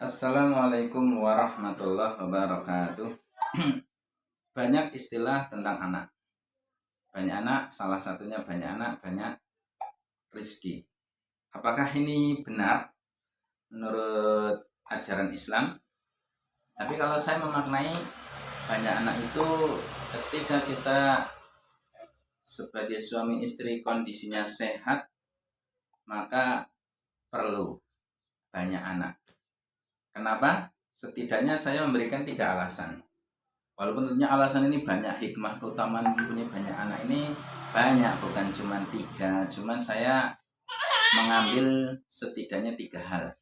Assalamualaikum warahmatullahi wabarakatuh. Banyak istilah tentang anak. Banyak anak, salah satunya banyak anak, banyak rezeki. Apakah ini benar menurut ajaran Islam? Tapi kalau saya memaknai banyak anak itu ketika kita sebagai suami istri kondisinya sehat, maka perlu banyak anak. Kenapa? Setidaknya saya memberikan 3 alasan. Walaupun tentunya alasan ini banyak, hikmah keutamaan mempunyai banyak anak ini banyak, bukan cuma 3. Cuman saya mengambil setidaknya 3 hal.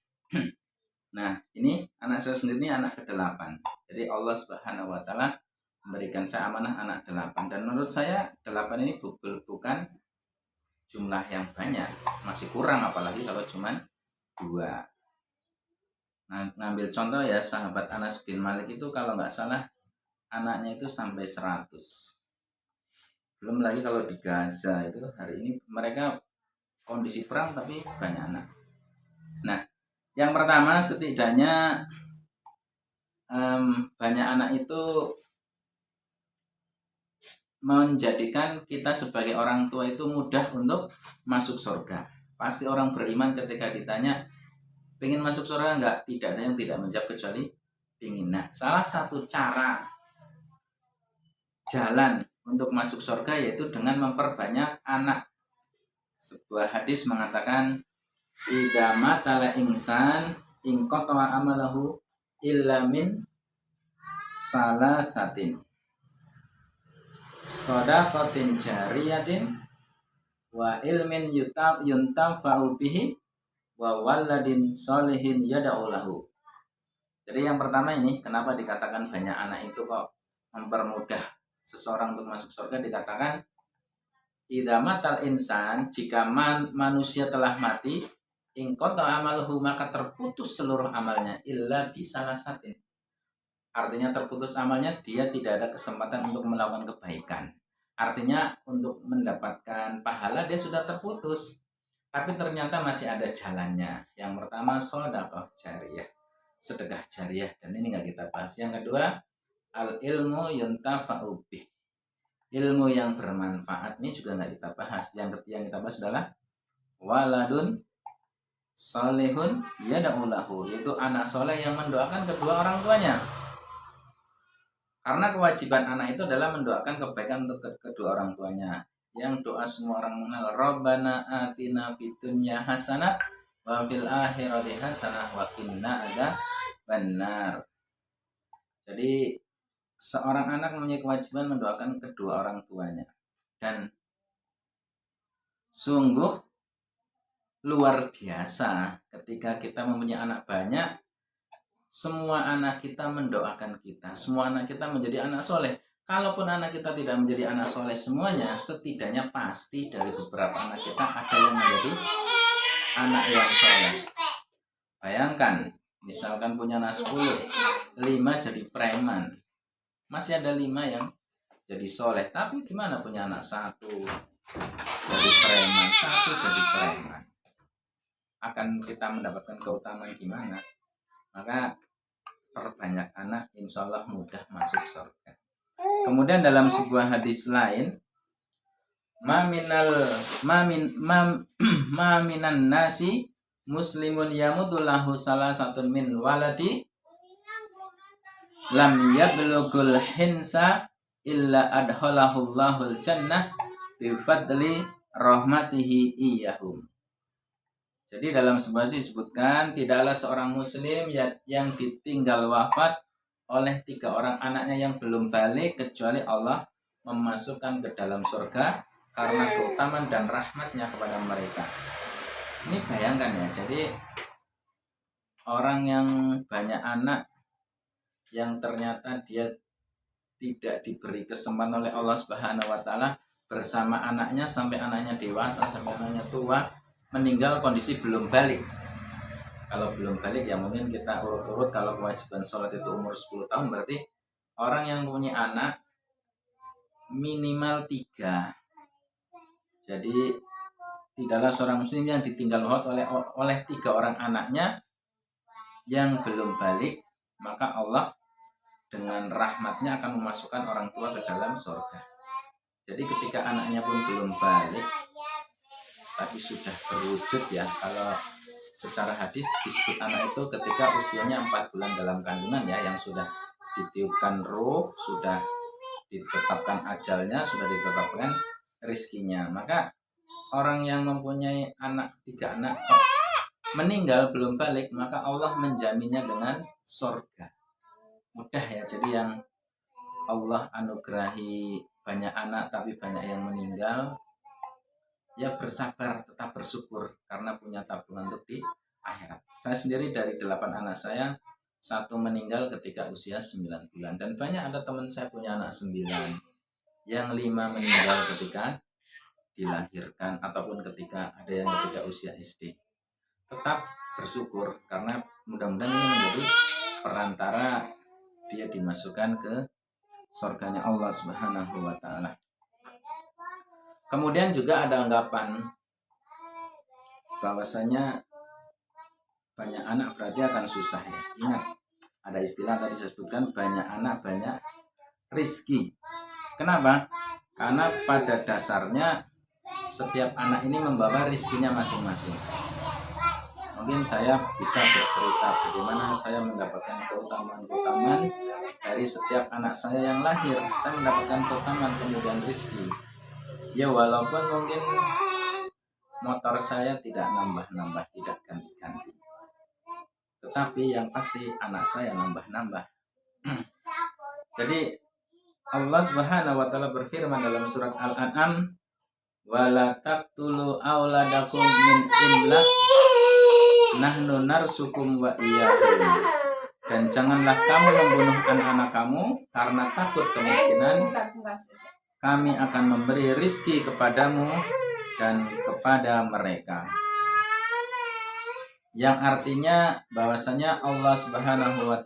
Nah, ini anak saya sendiri ini anak ke-8. Jadi Allah Subhanahu wa taala memberikan saya amanah anak 8. Dan menurut saya 8 ini bukan jumlah yang banyak, masih kurang apalagi kalau cuma 2. Nah, ngambil contoh ya, sahabat Anas bin Malik itu kalau nggak salah anaknya itu sampai 100. Belum lagi kalau di Gaza itu hari ini mereka kondisi perang tapi banyak anak. Nah, yang pertama setidaknya banyak anak itu menjadikan kita sebagai orang tua itu mudah untuk masuk surga. Pasti orang beriman ketika ditanya pengen masuk surga enggak? Tidak ada yang tidak menjawab kecuali ingin. Nah, salah satu cara jalan untuk masuk surga yaitu dengan memperbanyak anak. Sebuah hadis mengatakan idza matala insan in qata'a amalahu illa min salasatin shadaqatin jariyatin wa ilmin yuntafa'u bihi wa waladin sholihin yad'u lahu. Jadi yang pertama ini kenapa dikatakan banyak anak itu kok mempermudah seseorang untuk masuk surga, dikatakan idza matal insan, jika manusia telah mati, in qata'a amaluhu, maka terputus seluruh amalnya illa bi salasatin. Artinya terputus amalnya, dia tidak ada kesempatan untuk melakukan kebaikan. Artinya untuk mendapatkan pahala dia sudah terputus. Tapi ternyata masih ada jalannya. Yang pertama shadaqah jariyah, sedekah jariyah, dan ini nggak kita bahas. Yang kedua al ilmu yuntafa'u bih, ilmu yang bermanfaat, ini juga nggak kita bahas. Yang ketiga yang kita bahas adalah waladun salihun yad'u lahu, yaitu anak soleh yang mendoakan kedua orang tuanya. Karena kewajiban anak itu adalah mendoakan kebaikan untuk kedua orang tuanya. Yang doa semua orang mengenal, Rabbana atina fid dunya hasanah wa fil akhirati hasanah wa qina adzabannar. Jadi seorang anak mempunyai kewajiban mendoakan kedua orang tuanya. Dan sungguh luar biasa ketika kita mempunyai anak banyak, semua anak kita mendoakan kita, semua anak kita menjadi anak soleh. Kalaupun anak kita tidak menjadi anak soleh semuanya, setidaknya pasti dari beberapa anak kita ada yang menjadi anak yang soleh. Bayangkan, misalkan punya anak 10, 5 jadi preman, masih ada 5 yang jadi soleh. Tapi gimana punya anak 1 jadi preman, 1 jadi preman, akan kita mendapatkan keutamaan gimana? Maka perbanyak anak, insya Allah mudah masuk surga. Kemudian dalam sebuah hadis lain, minan nasi muslimun yamudullahu salah satu min waladi lam yablugul hinsa illa adhalahullahul jannah bifadli rahmatihi iyahum. Jadi dalam sebuah hadis disebutkan tidaklah seorang muslim yang ditinggal wafat oleh 3 orang anaknya yang belum balik kecuali Allah memasukkan ke dalam surga karena keutamaan dan rahmatnya kepada mereka. Ini bayangkan ya, jadi orang yang banyak anak yang ternyata dia tidak diberi kesempatan oleh Allah Subhanahu wa taala bersama anaknya sampai anaknya dewasa, sampai anaknya tua, meninggal kondisi belum balik. Kalau belum balik ya mungkin kita urut-urut, kalau kewajiban sholat itu umur 10 tahun, berarti orang yang punya anak minimal 3. Jadi tidaklah seorang muslim yang ditinggal wafat oleh 3 orang anaknya yang belum balik, maka Allah dengan rahmatnya akan memasukkan orang tua ke dalam surga. Jadi ketika anaknya pun belum balik tapi sudah berwujud ya, kalau secara hadis disebut anak itu ketika usianya 4 bulan dalam kandungan ya, yang sudah ditiupkan ruh, sudah ditetapkan ajalnya, sudah ditetapkan rizkinya. Maka orang yang mempunyai 3 anak meninggal belum balik, maka Allah menjaminnya dengan surga. Mudah ya, jadi yang Allah anugerahi banyak anak tapi banyak yang meninggal, ya bersabar, tetap bersyukur karena punya tabungan untuk di akhirat. Saya sendiri dari 8 anak saya, 1 meninggal ketika usia 9 bulan. Dan banyak ada teman saya punya anak 9, yang 5 meninggal ketika dilahirkan ataupun ketika ada yang ketika usia SD. Tetap bersyukur karena mudah-mudahan ini menjadi perantara dia dimasukkan ke surganya Allah Subhanahu wa taala. Kemudian juga ada anggapan bahwasanya banyak anak berarti akan susah ya. Ingat, ada istilah tadi saya sebutkan, banyak anak banyak rizki. Kenapa? Karena pada dasarnya setiap anak ini membawa rizkinya masing-masing. Mungkin saya bisa bercerita bagaimana saya mendapatkan keutamaan-keutamaan dari setiap anak saya yang lahir. Saya mendapatkan keutamaan kemudian rizki. Ya walaupun mungkin motor saya tidak nambah-nambah, tidak ganti-ganti, tetapi yang pasti anak saya nambah-nambah. Jadi Allah Subhanahu wa taala berfirman dalam surat Al-An'am, "Wala taqtulu auladakum min imlaq, nahnu narsukum wa iyyahum." Dan janganlah kamu membunuh anak-anak kamu karena takut kemiskinan. Kami akan memberi rizki kepadamu dan kepada mereka. Yang artinya bahwasanya Allah Subhanahu wa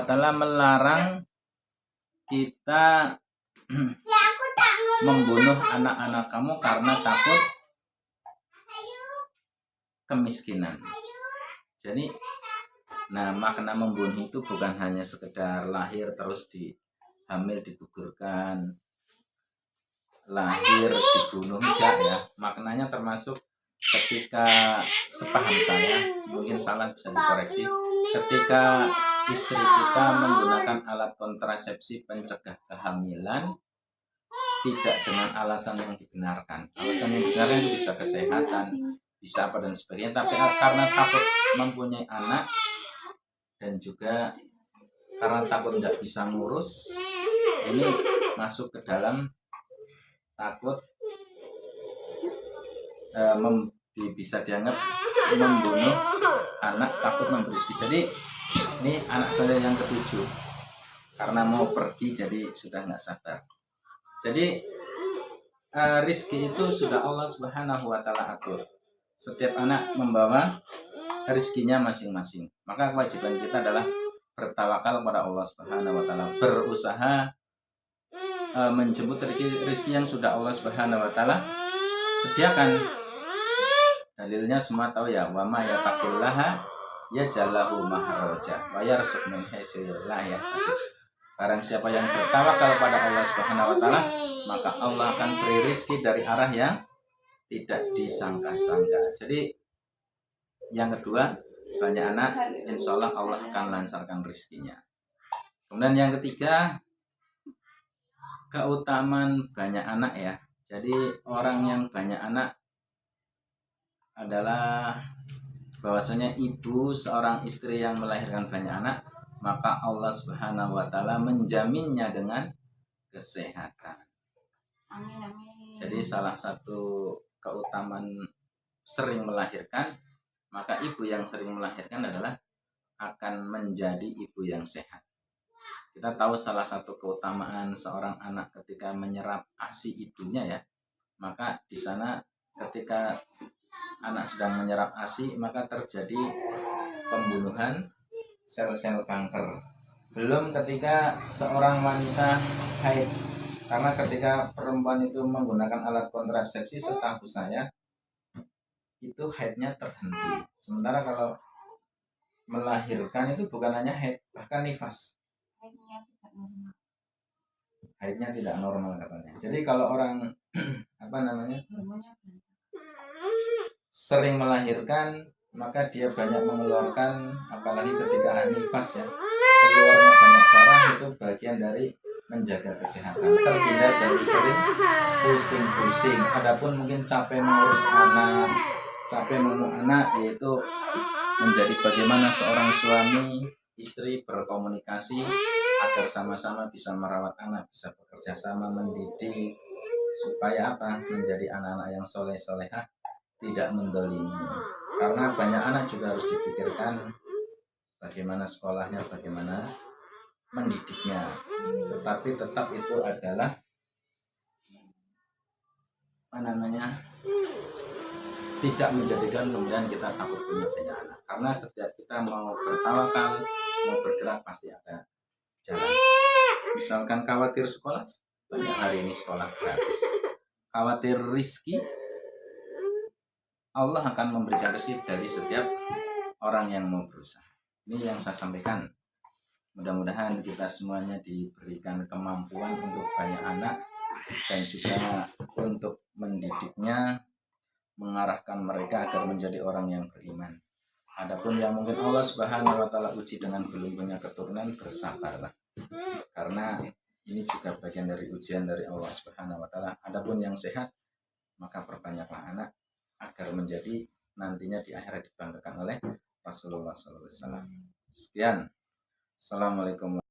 taala melarang kita membunuh anak-anak kamu karena takut kemiskinan. Jadi makna membunuh itu bukan hanya sekedar lahir terus hamil digugurkan, lahir dibunuh, enggak ya. Maknanya termasuk ketika sepaham saya, mungkin salah bisa dikoreksi, ketika istri kita menggunakan alat kontrasepsi pencegah kehamilan tidak dengan alasan yang dibenarkan. Alasan yang dibenarkan itu bisa kesehatan, bisa apa dan sebagainya, tapi karena takut mempunyai anak dan juga karena takut nggak bisa ngurus, ini masuk ke dalam takut bisa dianggap membunuh anak, takut memberi rizki. Jadi ini anak saya yang ke-7 karena mau pergi jadi sudah nggak sabar. Jadi rizki itu sudah Allah Subhanahu wa taala atur. Setiap anak membawa rizkinya masing-masing. Maka kewajiban kita adalah bertawakal kepada Allah Subhanahu wa taala, berusaha menjemput rizki yang sudah Allah Subhanahu wa taala sediakan. Dalilnya semua tahu ya, wa ma yattaqillaha yaj'alhu makhraja wa yarzuqhu min haitsu la yahtasib. Barang siapa yang bertawakal pada Allah Subhanahu wa taala, maka Allah akan beri rizki dari arah yang tidak disangka-sangka. Jadi yang kedua, banyak anak, insya Allah Allah akan lancarkan rizkinya. Kemudian yang ketiga, keutamaan banyak anak ya. Jadi orang yang banyak anak adalah bahwasanya ibu seorang istri yang melahirkan banyak anak, maka Allah Subhanahu wa taala menjaminnya dengan kesehatan. Amin, amin. Jadi salah satu keutamaan sering melahirkan, maka ibu yang sering melahirkan adalah akan menjadi ibu yang sehat. Kita tahu salah satu keutamaan seorang anak ketika menyerap ASI ibunya ya, maka di sana ketika anak sedang menyerap ASI maka terjadi pembunuhan sel-sel kanker. Belum ketika seorang wanita haid, karena ketika perempuan itu menggunakan alat kontrasepsi, setahu saya itu haidnya terhenti. Sementara kalau melahirkan itu bukan hanya haid, bahkan nifas. Haidnya tidak normal. Haidnya tidak normal katanya. Jadi kalau orang apa namanya Hormonnya berubah. sering melahirkan, maka dia banyak mengeluarkan, apalagi ketika nifas ya, keluarnya banyak darah, itu bagian dari menjaga kesehatan, terhindar dari sering pusing-pusing. Adapun mungkin capek mengurus anak, capek memuk anak, yaitu menjadi bagaimana seorang suami istri berkomunikasi agar sama-sama bisa merawat anak, bisa bekerja sama mendidik, supaya apa, menjadi anak-anak yang soleh-solehah, tidak mendolimi. Karena banyak anak juga harus dipikirkan bagaimana sekolahnya, bagaimana mendidiknya. Tetapi tetap itu adalah apa namanya, tidak menjadikan kemudian kita takut punya banyak anak. Karena setiap kita mau bertawakal, mau bergerak, pasti ada jalan. Misalkan khawatir sekolah, banyak hari ini sekolah gratis. Khawatir rizki, Allah akan memberikan rezeki dari setiap orang yang mau berusaha. Ini yang saya sampaikan. Mudah-mudahan kita semuanya diberikan kemampuan untuk banyak anak dan juga untuk mendidiknya, mengarahkan mereka agar menjadi orang yang beriman. Adapun yang mungkin Allah Subhanahu wa taala uji dengan belum punya keturunan, bersabarlah. Karena ini juga bagian dari ujian dari Allah Subhanahu wa taala. Adapun yang sehat, maka perbanyaklah anak agar menjadi nantinya di akhirat dibanggakan oleh Rasulullah SAW. Sekian. Assalamualaikum.